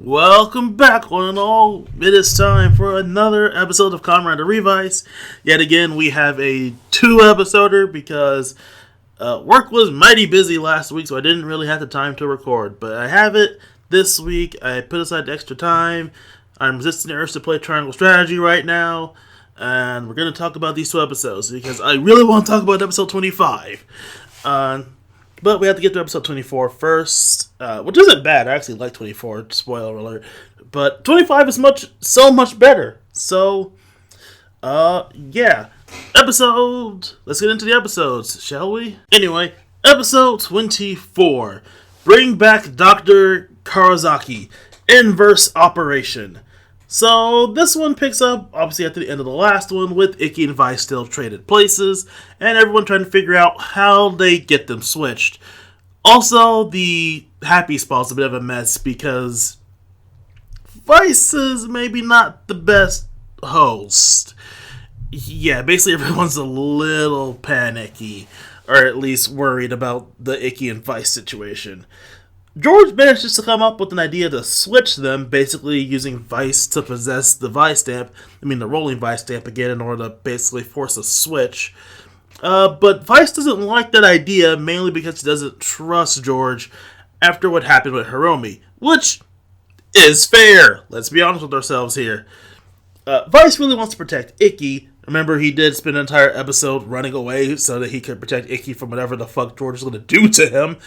Welcome back, one and all. It is time for another episode of Kamen Revice. Yet again, we have a 2-episoder because work was mighty busy last week, so I didn't really have the time to record. But I have it this week. I put aside the extra time. I'm resisting the urge to play Triangle Strategy right now. And we're going to talk about these 2 episodes because I really want to talk about episode 25. But we have to get to episode 24 first, which isn't bad. I actually like 24, spoiler alert. But 25 is so much better. So, yeah. Let's get into the episodes, shall we? Anyway, episode 24. Bring back Dr. Karazaki. Inverse Operation. So, this one picks up, obviously, at the end of the last one, with Ikki and Vice still traded places, and everyone trying to figure out how they get them switched. Also, the happy spot's a bit of a mess, because Vice is maybe not the best host. Yeah, basically everyone's a little panicky, or at least worried about the Ikki and Vice situation. George manages to come up with an idea to switch them, basically using Vice to possess the the rolling Vice stamp again in order to basically force a switch. But Vice doesn't like that idea, mainly because he doesn't trust George after what happened with Hiromi, which is fair. Let's be honest with ourselves here. Vice really wants to protect Ikki. Remember, he did spend an entire episode running away so that he could protect Ikki from whatever the fuck George is going to do to him.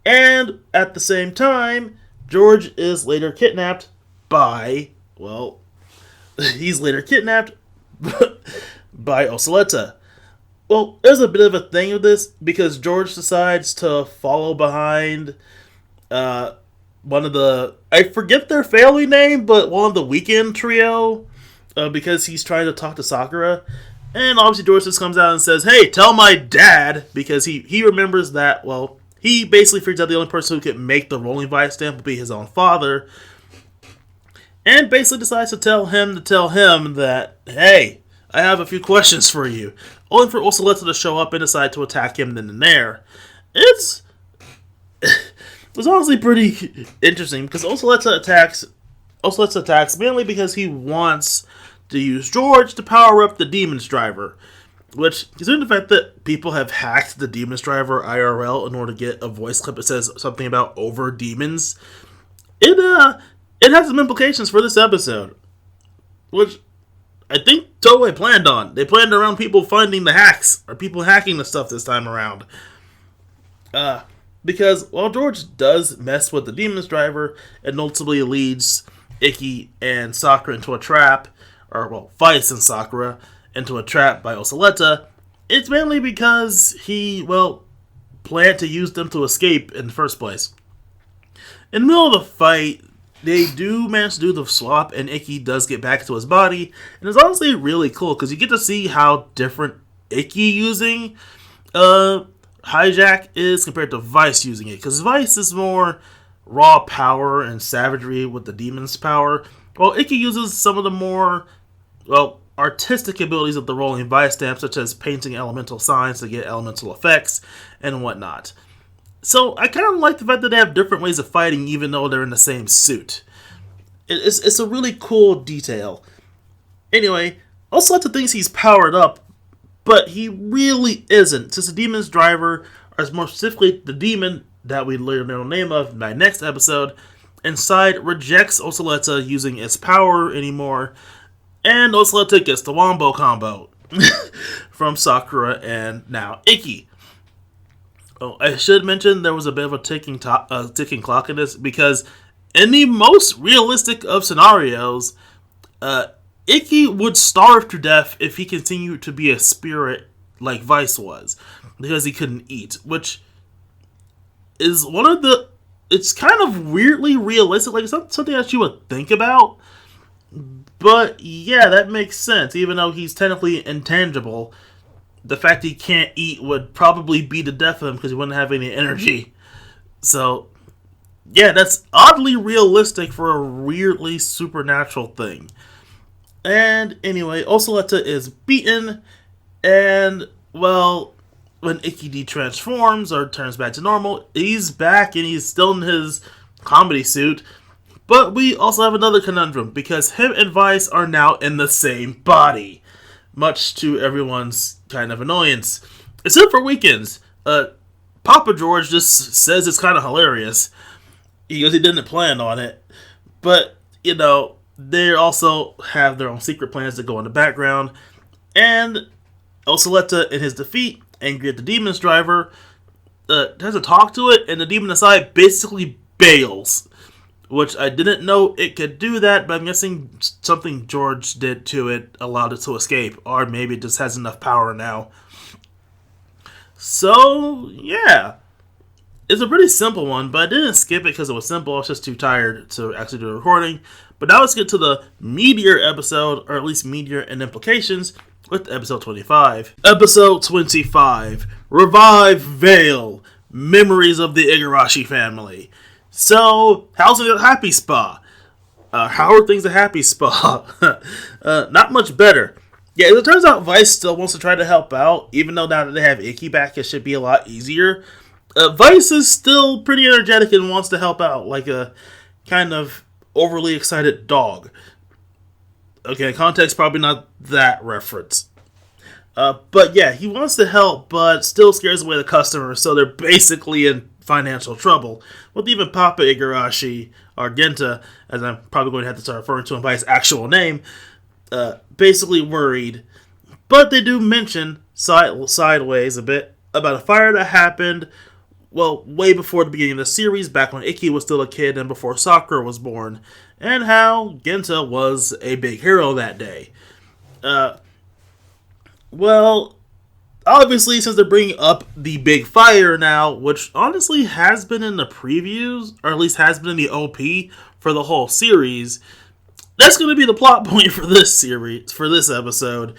And at the same time, George is later kidnapped by Osaleta. Well, there's a bit of a thing with this, because George decides to follow behind one of the, I forget their family name, but one of the weekend trio, because he's trying to talk to Sakura. And obviously George just comes out and says, hey, tell my dad, because he remembers that, he basically figures out the only person who could make the rolling Vice stamp would be his own father. And basically decides to tell him that, hey, I have a few questions for you. Only for Osaleta to show up and decide to attack him then and there. It was honestly pretty interesting, because Osaleta attacks mainly because he wants to use George to power up the Demon's Driver. Which, considering the fact that people have hacked the Demon's Driver IRL in order to get a voice clip that says something about over demons, it has some implications for this episode. Which I think Toei planned on. They planned around people finding the hacks, or people hacking the stuff this time around. Because while George does mess with the Demon's Driver, it notably leads Ikki and Sakura into a trap, Vice and Sakura into a trap by Osaleta, it's mainly because he, planned to use them to escape in the first place. In the middle of the fight, they do manage to do the swap, and Ikki does get back to his body, and it's honestly really cool, because you get to see how different Ikki using Hijack is compared to Vice using it, because Vice is more raw power and savagery with the demon's power, while Ikki uses some of the more, artistic abilities of the rolling Vice stamp, such as painting elemental signs to get elemental effects and whatnot. So I kind of like the fact that they have different ways of fighting, even though they're in the same suit. It's a really cool detail. Anyway, Osaleta thinks he's powered up, but he really isn't, since the Demon's Driver, or more specifically the demon that we learn the name of in my next episode, inside rejects Osaleta using its power anymore. And Osaleta gets the Wombo combo from Sakura and now Ikki. Oh, I should mention there was a bit of a ticking clock in this, because in the most realistic of scenarios, Ikki would starve to death if he continued to be a spirit like Vice was, because he couldn't eat, which is it's kind of weirdly realistic, like it's not something that you would think about. But, yeah, that makes sense. Even though he's technically intangible, the fact he can't eat would probably be the death of him because he wouldn't have any energy. So, yeah, that's oddly realistic for a weirdly supernatural thing. And, anyway, Osaleta is beaten, and, when Ikki detransforms or turns back to normal, he's back and he's still in his comedy suit. But we also have another conundrum, because him and Vice are now in the same body, much to everyone's kind of annoyance. Except for Weekends. Papa George just says it's kind of hilarious. He goes, he didn't plan on it. But, they also have their own secret plans that go in the background. And Oceletta, in his defeat, angry at the Demon's driver, has a talk to it, and the Demon Aside basically bails. Which I didn't know it could do that, but I'm guessing something George did to it allowed it to escape. Or maybe it just has enough power now. So, yeah. It's a pretty simple one, but I didn't skip it because it was simple. I was just too tired to actually do a recording. But now let's get to the meatier episode, or at least meatier in implications, with episode 25. Episode 25. Revive Veil. Memories of the Igarashi family. So, how's it at Happy Spa? How are things at Happy Spa? Not much better. Yeah, as it turns out, Vice still wants to try to help out, even though now that they have Ikki back, it should be a lot easier. Vice is still pretty energetic and wants to help out, like a kind of overly excited dog. Okay, context probably not that reference. But yeah, he wants to help, but still scares away the customers, so they're basically in financial trouble. With even Papa Igarashi, or Genta, as I'm probably going to have to start referring to him by his actual name, basically worried. But they do mention sideways a bit about a fire that happened, well, way before the beginning of the series, back when Ikki was still a kid and before Sakura was born, and how Genta was a big hero that day. Well, obviously, since they're bringing up the big fire now, which honestly has been in the previews, or at least has been in the OP for the whole series, that's going to be the plot point for this series, for this episode,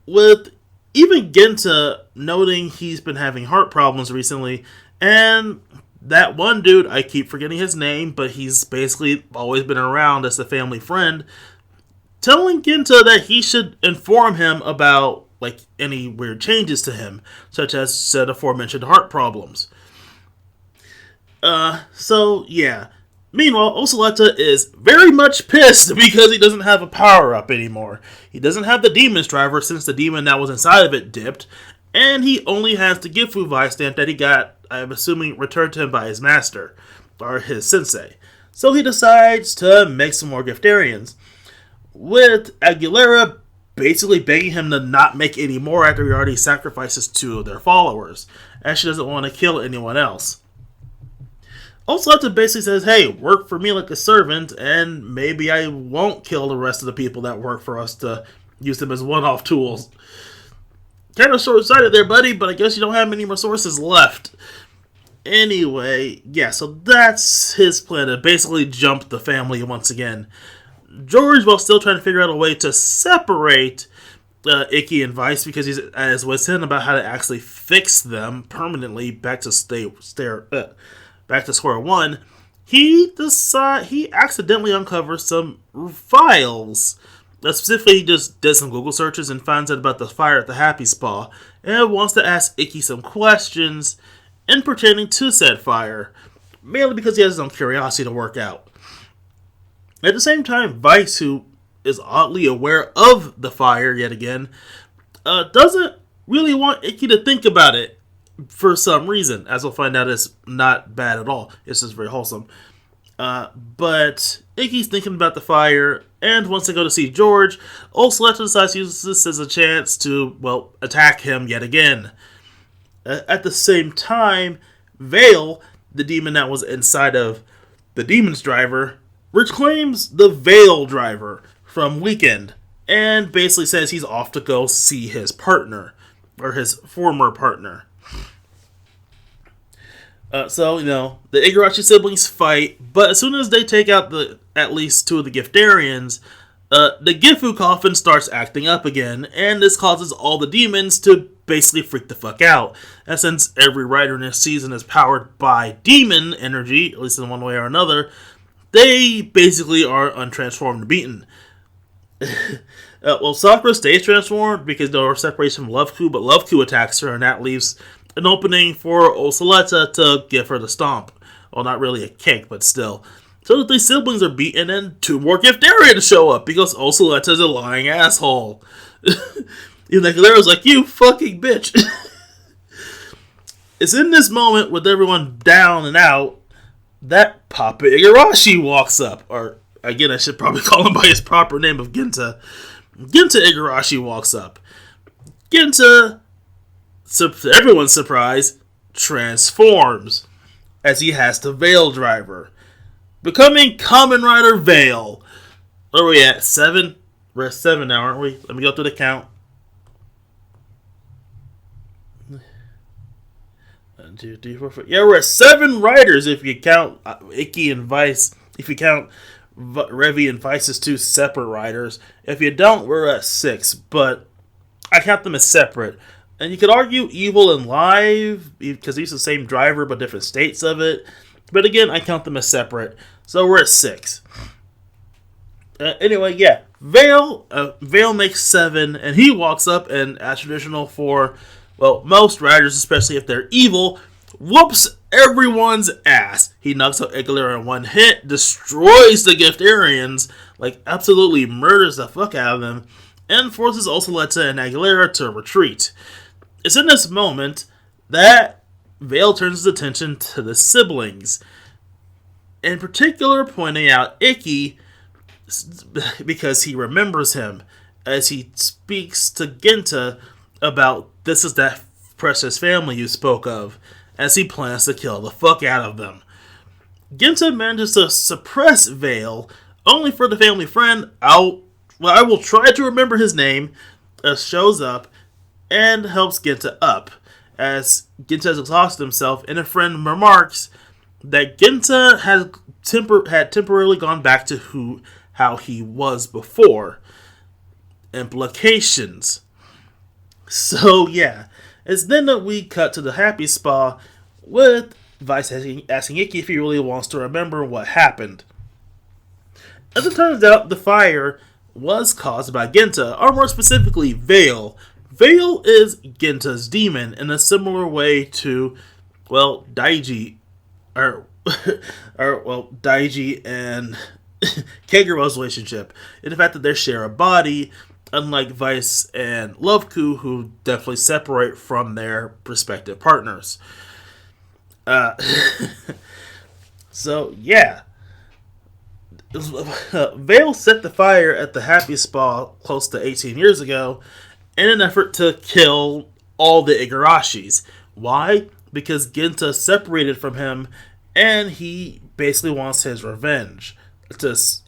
with even Genta noting he's been having heart problems recently, and that one dude, I keep forgetting his name, but he's basically always been around as a family friend, telling Genta that he should inform him about any weird changes to him, such as said aforementioned heart problems. So yeah. Meanwhile, Oceletta is very much pissed because he doesn't have a power-up anymore. He doesn't have the Demon's driver since the demon that was inside of it dipped, and he only has the Gifu Vice stamp that he got, I'm assuming, returned to him by his master, or his sensei. So he decides to make some more Giftarians, with Aguilera basically begging him to not make any more after he already sacrifices 2 of their followers, as she doesn't want to kill anyone else. Oceletta basically says, hey, work for me like a servant, and maybe I won't kill the rest of the people that work for us to use them as one-off tools. Kind of short-sighted there, buddy, but I guess you don't have many resources left. Anyway, yeah, so that's his plan, to basically jump the family once again. George, while still trying to figure out a way to separate Ikki and Vice, because he's as was him about how to actually fix them permanently back to square one, he accidentally uncovers some files. Specifically, he just did some Google searches and finds out about the fire at the Happy Spa, and wants to ask Ikki some questions in pertaining to said fire, mainly because he has his own curiosity to work out. At the same time, Vice, who is oddly aware of the fire yet again, doesn't really want Ikki to think about it for some reason. As we'll find out, it's not bad at all. It's just very wholesome. But Ikki's thinking about the fire, and wants to go to see George. Oceletta decides to use this as a chance to, attack him yet again. At the same time, Veil, the demon that was inside of the Demon's driver, reclaims the Veil driver from Weekend, and basically says he's off to go see his partner, or his former partner. So, the Igarashi siblings fight, but as soon as they take out at least 2 of the Giftarians, the Gifu coffin starts acting up again, and this causes all the demons to basically freak the fuck out. And since every writer in this season is powered by demon energy, at least in one way or another, they basically are untransformed and beaten. Sakura stays transformed because there are separations from Love-Ku, but Love-Ku attacks her, and that leaves an opening for Oceletta to give her the stomp. Well, not really a kick, but still. So the three siblings are beaten and two more Giftarians show up because Oceleta's a lying asshole. And Aguilera's like, you fucking bitch. It's in this moment with everyone down and out that Papa Igarashi walks up. Or, again, I should probably call him by his proper name of Genta. Genta Igarashi walks up. Genta, to everyone's surprise, transforms as he has the Veil Driver, becoming Kamen Rider Veil. Where are we at? 7? We're at 7 now, aren't we? Let me go through the count. 1, 2, 3, 4, 5. Yeah, we're at 7 riders if you count Ikki and Vice. If you count Revi and Vice's 2 separate riders. If you don't, we're at 6. But I count them as separate. And you could argue Evil and Live, because he's the same driver but different states of it. But again, I count them as separate. So we're at 6. Anyway, yeah. Veil makes 7, and he walks up and, as traditional for, well, most riders, especially if they're evil, whoops everyone's ass. He knocks out Aguilera in one hit, destroys the Giftarians, like absolutely murders the fuck out of them, and forces Oceleta and Aguilera to retreat. It's in this moment that Veil turns his attention to the siblings, in particular pointing out Ikki because he remembers him as he speaks to Genta about this is that precious family you spoke of, as he plans to kill the fuck out of them. Genta manages to suppress Veil, only for the family friend, I will try to remember his name, shows up and helps Genta up, as Genta has exhausted himself, and a friend remarks that Genta had temporarily gone back to how he was before. Implications. So, yeah. It's then that we cut to the happy spa with Vice asking Ikki if he really wants to remember what happened. As it turns out, the fire was caused by Genta, or more specifically, Veil. Veil is Genta's demon in a similar way to, well, Daiji, Daiji and Kagura's relationship, in the fact that they share a body, unlike Vice and Loveku, who definitely separate from their respective partners. So, yeah. Veil set the fire at the Happy Spa close to 18 years ago in an effort to kill all the Igarashis. Why? Because Genta separated from him, and he basically wants his revenge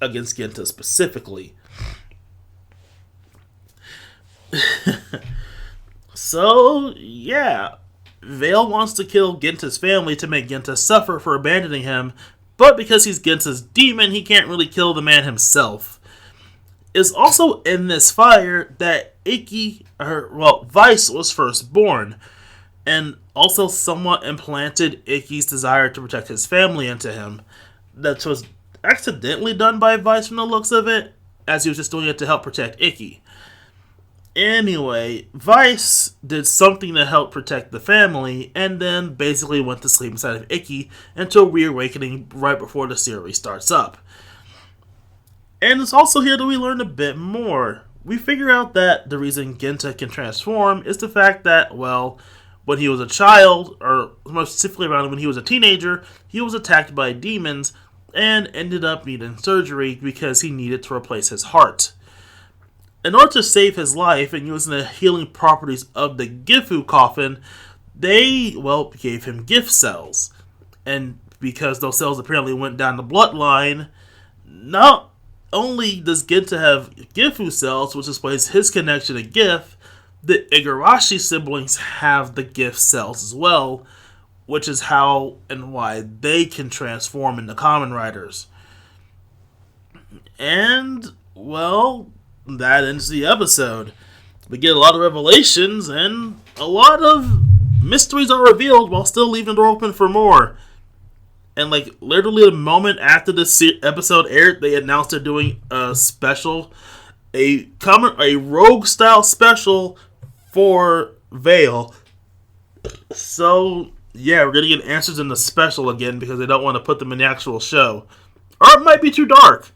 against Genta specifically. So, yeah. Veil wants to kill Genta's family to make Genta suffer for abandoning him, but because he's Genta's demon, he can't really kill the man himself. It's also in this fire that Vice was first born, and also somewhat implanted Ikki's desire to protect his family into him. That was accidentally done by Vice from the looks of it, as he was just doing it to help protect Ikki. Anyway, Vice did something to help protect the family, and then basically went to sleep inside of Ikki until reawakening right before the series starts up. And it's also here that we learn a bit more. We figure out that the reason Genta can transform is the fact that, well, when he was a child, or more specifically around when he was a teenager, he was attacked by demons and ended up needing surgery because he needed to replace his heart. In order to save his life and using the healing properties of the Gifu coffin, they, gave him gift cells. And because those cells apparently went down the bloodline, not only does Genta have Gifu cells, which displays his connection to Gift, the Igarashi siblings have the Gift cells as well, which is how and why they can transform into Kamen Riders. And, well, that ends the episode. We get a lot of revelations, and a lot of mysteries are revealed while still leaving the door open for more. And, literally the moment after this episode aired, they announced they're doing a special, a Rogue-style special for Veil. So, yeah, we're going to get answers in the special again because they don't want to put them in the actual show. Or it might be too dark.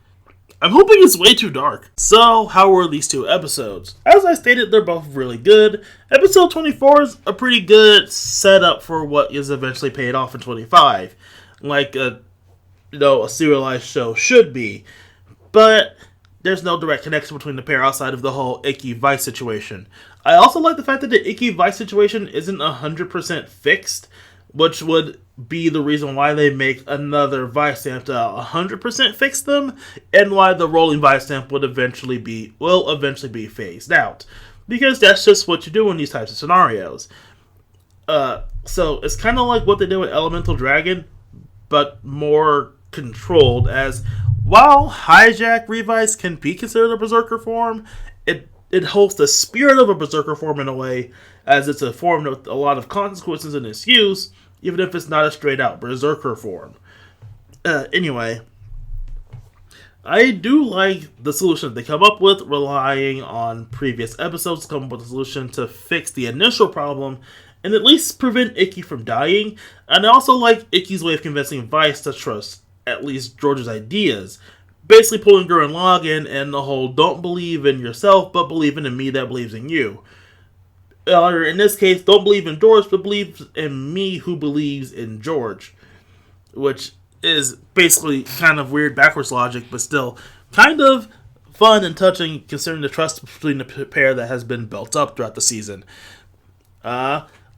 I'm hoping it's way too dark. So, how were these two episodes? As I stated, they're both really good. Episode 24 is a pretty good setup for what is eventually paid off in 25. Like a serialized show should be. But there's no direct connection between the pair outside of the whole Ikki Vice situation. I also like the fact that the Ikki Vice situation isn't 100% fixed, which would be the reason why they make another Vice stamp to 100% fix them, and why the rolling Vice stamp will eventually be phased out. Because that's just what you do in these types of scenarios. So it's kind of like what they did with Elemental Dragon, but more controlled, as while Hijack Revice can be considered a Berserker form, it holds the spirit of a Berserker form in a way, as it's a form with a lot of consequences in its use, even if it's not a straight-out Berserker form. Anyway, I do like the solution they come up with, relying on previous episodes to come up with a solution to fix the initial problem, and at least prevent Ikki from dying. And I also like Ikki's way of convincing Vice to trust at least George's ideas. Basically pulling Gurren Lagann and the whole don't believe in yourself, but believe in me that believes in you. Or in this case, don't believe in George, but believe in me who believes in George. Which is basically kind of weird backwards logic, but still kind of fun and touching considering the trust between the pair that has been built up throughout the season.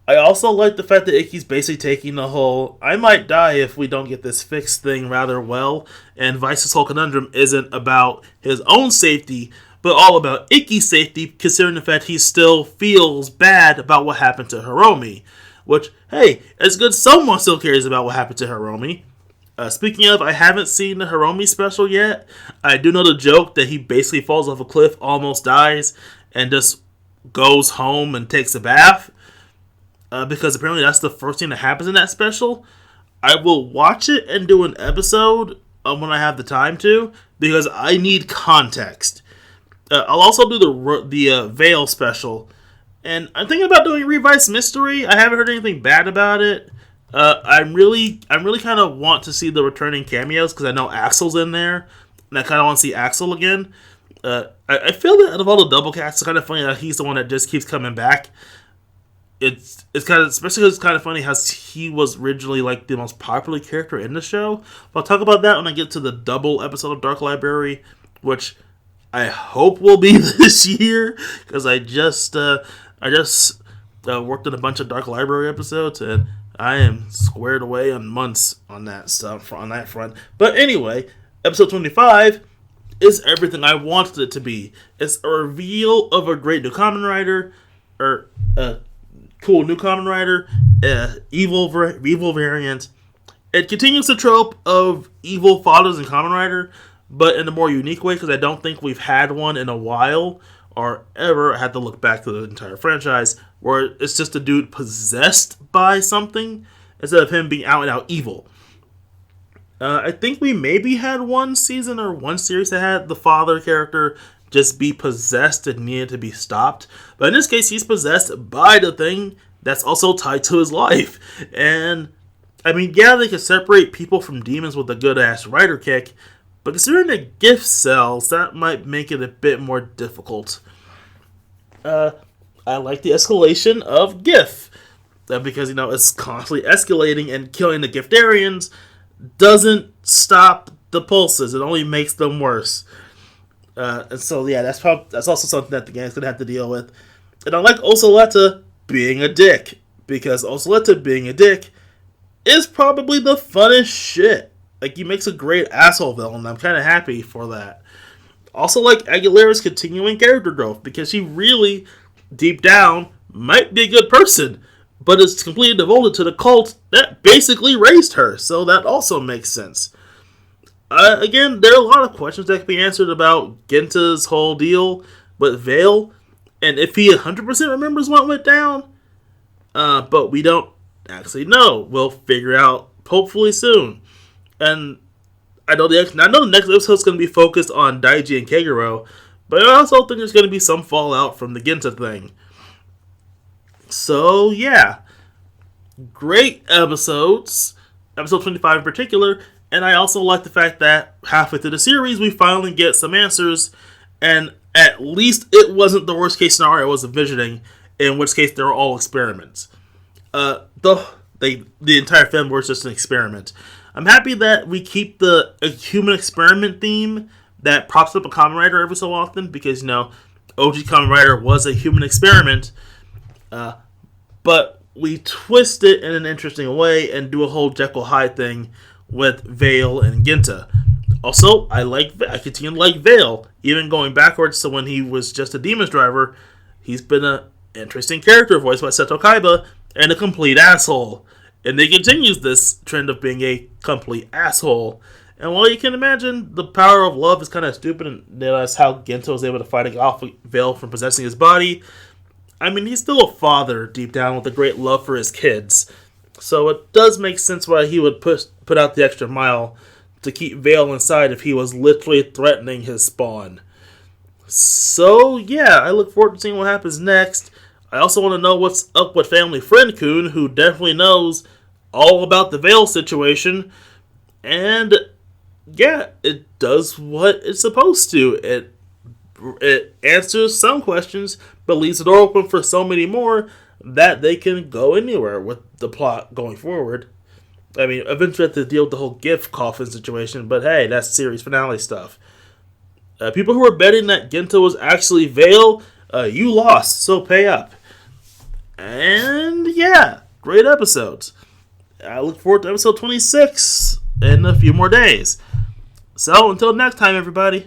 I also like the fact that Ikki's basically taking the whole I might die if we don't get this fixed thing rather well, and Vice's whole conundrum isn't about his own safety, but all about Ikki's safety, considering the fact he still feels bad about what happened to Hiromi. Which, hey, it's good someone still cares about what happened to Hiromi. Speaking of, I haven't seen the Hiromi special yet. I do know the joke that he basically falls off a cliff, almost dies, and just goes home and takes a bath. Because apparently that's the first thing that happens in that special. I will watch it and do an episode when I have the time to, because I need context. I'll also do the Veil special, and I'm thinking about doing Revice Mystery. I haven't heard anything bad about it. I'm really kind of want to see the returning cameos, because I know Axel's in there, and I kind of want to see Axel again. I feel that out of all the double casts, it's kind of funny that he's the one that just keeps coming back. It's kind of, especially because it's kind of funny how he was originally like the most popular character in the show. But I'll talk about that when I get to the double episode of Dark Library, which I hope will be this year, because I just worked on a bunch of Dark Library episodes, and I am squared away on months on that stuff, on that front. But anyway, episode 25 is everything I wanted it to be. It's a reveal of a great new Kamen Rider, or cool new Kamen Rider, evil variant. It continues the trope of evil fathers in Kamen Rider, but in a more unique way, because I don't think we've had one in a while, or ever. I had to look back to the entire franchise, where it's just a dude possessed by something, instead of him being out and out evil. I think we maybe had one season or one series that had the father character just be possessed and needed to be stopped. But in this case, he's possessed by the thing that's also tied to his life. And, I mean, yeah, they can separate people from demons with a good-ass rider kick, but considering the gift cells, that might make it a bit more difficult. I like the escalation of GIF, because, it's constantly escalating, and killing the Giftarians doesn't stop the pulses. It only makes them worse. And so, yeah, that's also something that the game's gonna have to deal with. And I like Osoleta being a dick, because Osoleta being a dick is probably the funnest shit. Like, he makes a great asshole villain, and I'm kind of happy for that. Also, like Aguilera's continuing character growth, because she really, deep down, might be a good person, but is completely devoted to the cult that basically raised her, so that also makes sense. Again, there are a lot of questions that can be answered about Genta's whole deal with Veil, and if he 100% remembers what went down, but we don't actually know. We'll figure out hopefully soon. And I know the next episode is going to be focused on Daiji and Kagero, but I also think there's going to be some fallout from the Genta thing. So, yeah. Great episodes. Episode 25 in particular. And I also like the fact that halfway through the series, we finally get some answers, and at least it wasn't the worst case scenario, it was envisioning, in which case they were all experiments. The entire film was just an experiment. I'm happy that we keep the human experiment theme that props up a Kamen Rider every so often, because, OG Kamen Rider was a human experiment, but we twist it in an interesting way and do a whole Jekyll Hyde thing with Vale and Ginta. Also, I continue to like Vale, even going backwards to when he was just a Demon's Driver. He's been an interesting character voiced by Seto Kaiba, and a complete asshole. And he continues this trend of being a complete asshole. And while you can imagine the power of love is kind of stupid, and that's how Gento was able to fight off Vale from possessing his body, I mean, he's still a father deep down with a great love for his kids. So it does make sense why he would put out the extra mile to keep Vale inside if he was literally threatening his spawn. So, yeah, I look forward to seeing what happens next. I also want to know what's up with Family Friend Kun, who definitely knows all about the Vale situation. And, yeah, it does what it's supposed to. It answers some questions, but leaves the door open for so many more that they can go anywhere with the plot going forward. I mean, eventually have to deal with the whole gift coffin situation, but hey, that's series finale stuff. People who were betting that Gento was actually Vale, you lost, so pay up. And yeah, great episodes. I look forward to episode 26 in a few more days. So until next time, everybody.